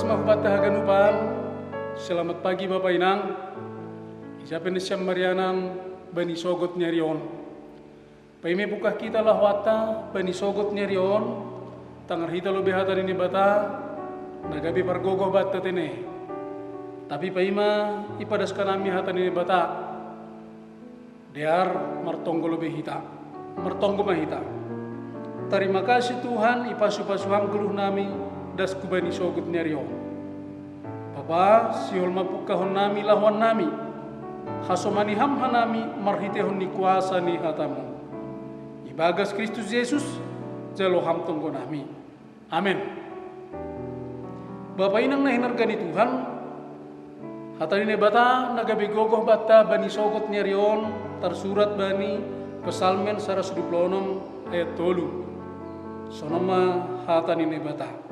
Tugas mahubat tahaganupan. Selamat pagi Bapak Inang. Isapen siam marianan bani sogot nyarion. Paime buka kita lahwata bani sogot nyarion. Tangar hita lo behata ini bata. Nagabi pargogo bata tene. Tapi paima ipadas kanami hata ini bata. Dear martonggo lo behita. Martonggo mahita. Terima kasih Tuhan ipasu-pasuhang guluh nami das kubani sogut nyarion. Papa siol mapukahon nami lawan nami. Hasomani hamhanami marhitehon ni kuasa ni hatamu. Ibagas Kristus Yesus jalo hamtonggo nami. Amin. Bapak inang nahinargani Tuhan. Hatani bata nagabigogoh bata bani sogot nyarion tersurat bani Pesalmen 126 ayat 3. Sonoma hatani bata.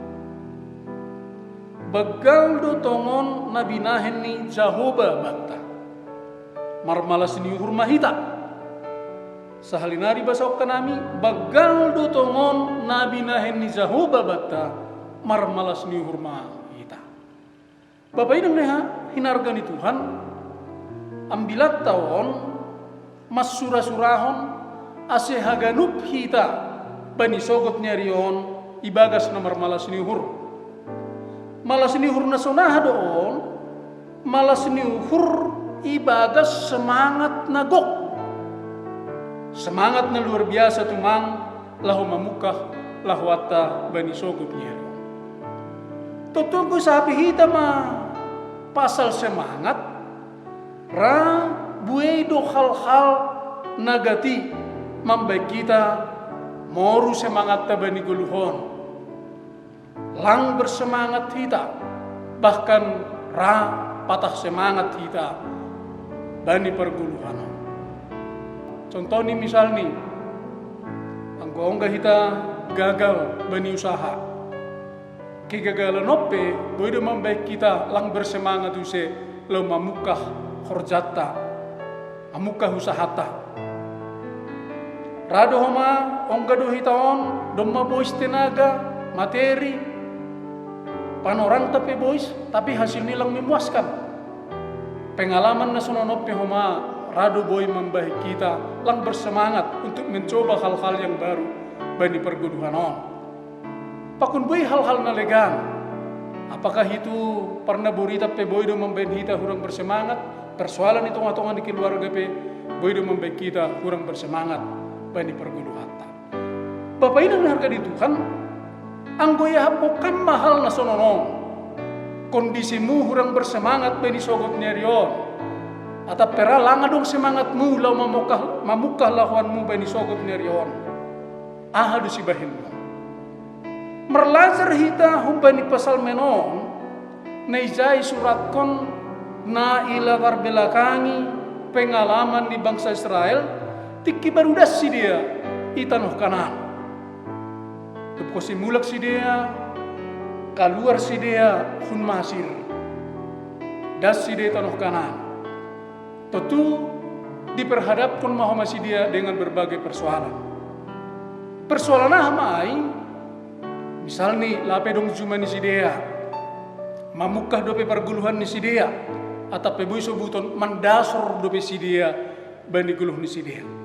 Begal do tongon nabinahen ni Jahoba bata. Marmalas ni hurmahita. Sahalinari basok kanami begal do tongon nabinahen ni Jahoba bata. Marmalas ni hurmahita. Bapak inang neha hinargani Tuhan. Ambilat tawon mas surah-surahon ase haganup hita bani sogot nyarion ibagas na marmalas ni hur. Malas ni hur na sonah doon, malas ni hur ibagas semangat na gok. Semangat na luar biasa tumang lahu mamukah lahwata bani sogot nyarion. Tutunggu sabi hita pasal semangat ra buay do hal-hal nagati mambaik kita moru semangat ta bani guluhon lang bersemangat kita bahkan ra patah semangat kita bani perguluhan. Contoh nih misal nih anggo kita gagal bani usaha kegagalan ope boy do mambaik kita lang bersemangat use lo mamukah horjata mamukah usahata rado homa ongga do hitaon domma boys tenaga materi panorang tapi boys tapi hasil nilang memuaskan pengalaman na sunonope homa rado boy membaik kita lang bersemangat untuk mencoba hal-hal yang baru bani perguduhan on pakun boy hal-hal na legan apakah itu pernah borita pe boy do membaik kita kurang bersemangat persoalan itu ngatongan di keluarga pe boy do membaik kita kurang bersemangat bani perguduhan ta Bapak ini harga di Tuhan anggoya bukan mahal na sonono kondisimu kurang bersemangat bani sogot nyarion atau peralanga dong semangatmu lau mamukah lawanmu bani sogot nyarion ahadu si bahinmu merlajar hita humbani pasal menon naijai surat kon na ilatar belakangi pengalaman di bangsa Israel tiki barudas si dia itanoh kanan Tepko si mulak si dia, keluar si dia hun masir, das si dia tanah kanan. Tentu diperhadapkan mahama si dia dengan berbagai persoalan. Persoalan ahmai, misal nih lape dong cuma ni si dia, mamukah dope perguluhan ni si dia, atau pebui sobuton mandasor dope si dia, bani guluh ni si dia.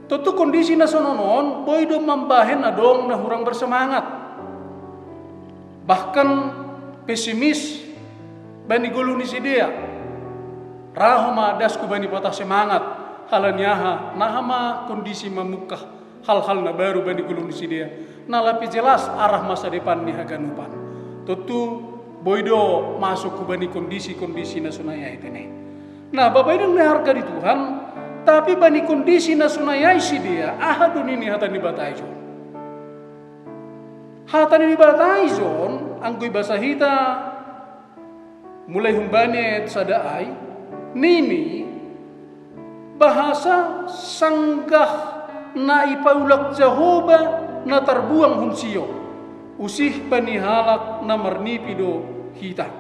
Tentu kondisi nasononon, boy do mambahen na dong na hurang bersemangat. Bahkan pesimis bani gulu ni si dia. Rahoma dasku bani patah semangat. Halanyaha nahama kondisi mamukah hal-hal na baru bani gulu ni si dia. Nalapi jelas arah masa depan ni haganupan. Tentu boy do masuk ke bani kondisi nasonaya itene. Nah, Bapak ini harga di Tuhan. Tapi bani kondisi nasunayai si dia, ahadun ini hatani bataijon. Hatani bataijon, angkui bahasa hita, mulai humbane sadaai, nini bahasa sanggah na ipaulak Jahoba na terbuang hunsio, usih bani halak na marnipido hita.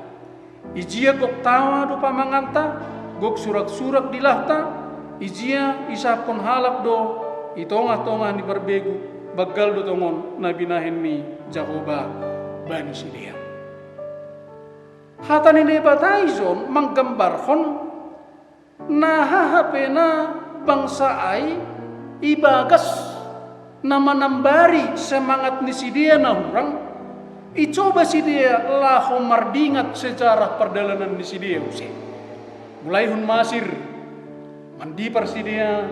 Ijia gok tawa do pamanganta, gok surak-surak dilahta, ijia isapon halak do itongah-tongah ni berbegu bagal do tongon nabinahen ni Jahoba bani si dia. Hatan ini bataizon menggambarkan nahahapena bangsa ai ibagas nama nambari semangat ni si dia na hurang icoba si dia laho mardingat sejarah perjalanan ni si dia usi mulai hun masir mandi si dia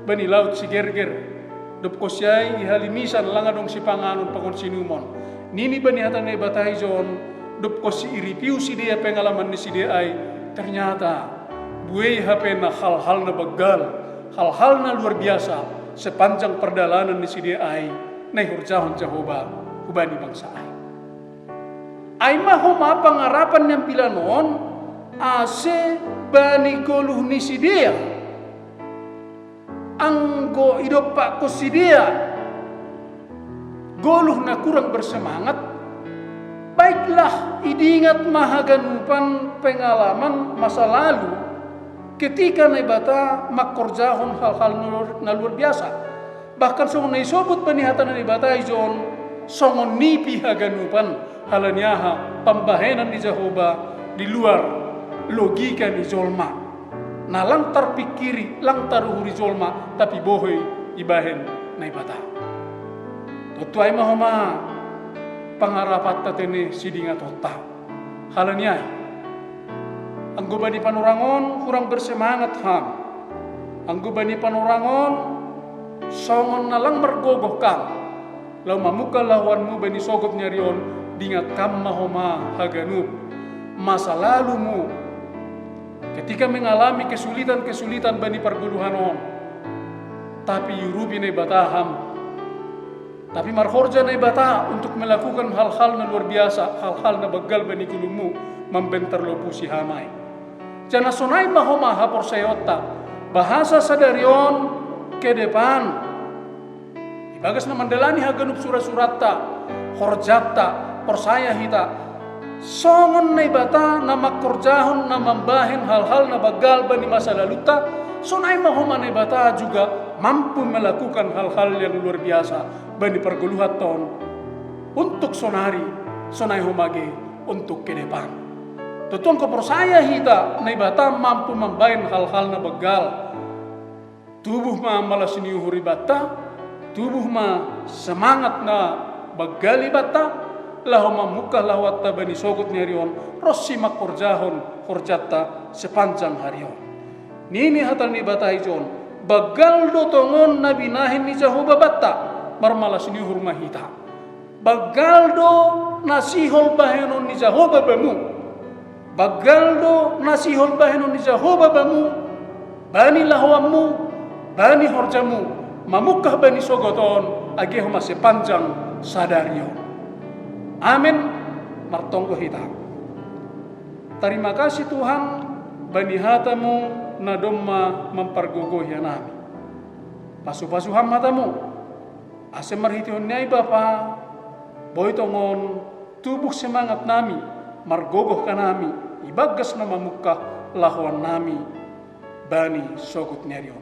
bani laut si gerger dop kosyai ihalimisan langadong si panganon pangon sinumon nini bani hatan ni bataizon dop ko si iripiu si dia pengalaman ni si dia ay ternyata buai HP na hal-hal na bagal hal-hal na luar biasa sepanjang perjalanan ni si dia ay na hurjahon Jehovah hubani bangsa ay mahoma pangarapan yang pilanon ase bani goluh ni si dia anggo idopak ko si dia goluh na kurang bersemangat. Baiklah, idingat mahaganupan pengalaman masa lalu ketika naibata makorjahon hal-hal na luar biasa. Bahkan songon naisobut panihatan naibata ijon songon nipi haganupan halanyaha pambahenan ni Jehovah di luar logika ni Jolma. Na lang terpikiri, lang taruhuri Jolma tapi bohoi ibahen naibata. Tutuai mahoma pangarapat tatene sidinga tota halaniai anggo bani panurangon kurang bersemangat ham anggo bani panurangon songon nalang mergogoh kam lau mamuka lawanmu bani sogot nyarion dingat kam mahoma haganub masa lalumu ketika mengalami kesulitan-kesulitan bani perguluhanon tapi yurubi ne bataham tapi marhorja na ibata untuk melakukan hal-hal na luar biasa, hal-hal na bagal bani kulumu membentar lopu si hamai. Jana sonai mahoma hapor sayota bahasa sadarion ke depan. Ibagas na mandalani haganup surat-suratta, horjatta, persaya hita. Songon na ibata na makorjahon na mambahin hal-hal na bagal bani masa laluta, sonai mahoma na ibata juga mampu melakukan hal-hal yang luar biasa bani perguluhan ton untuk sonai homage untuk ke depan. Tutong ko persaya hita na ibata mampu membain hal-hal na bagal. Tubuh ma malasini huribata, tubuh ma semangat na bagali bata, lahu mamuka lawat bani sogot nyarion, rossi makorjahon horjatta sepanjang harion. Nini hatal ni bata ijon, bagal do tongon na binahin ni Jehovah bata. Marmalas ni hurmahita bagaldo nasihol bahenon ni Jehovah bamu bagaldo nasihol bahenon ni Jehovah bamu bani lahuamu bani horjamu mamukah bani sogoton ageho masih panjang sadario amin martonggo hita. Terima kasih Tuhan bani hatamu nadomma mempergogoh ya nami pasu-pasuham matamu ase marhitihon nyai Bapa boy tongon tubuh semangat nami margogoh ka nami ibagas na mamukah lahuan nami bani sogut nyarion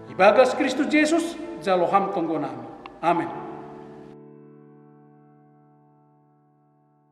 ibagas Kristus Yesus jaloham tonggo nami amin.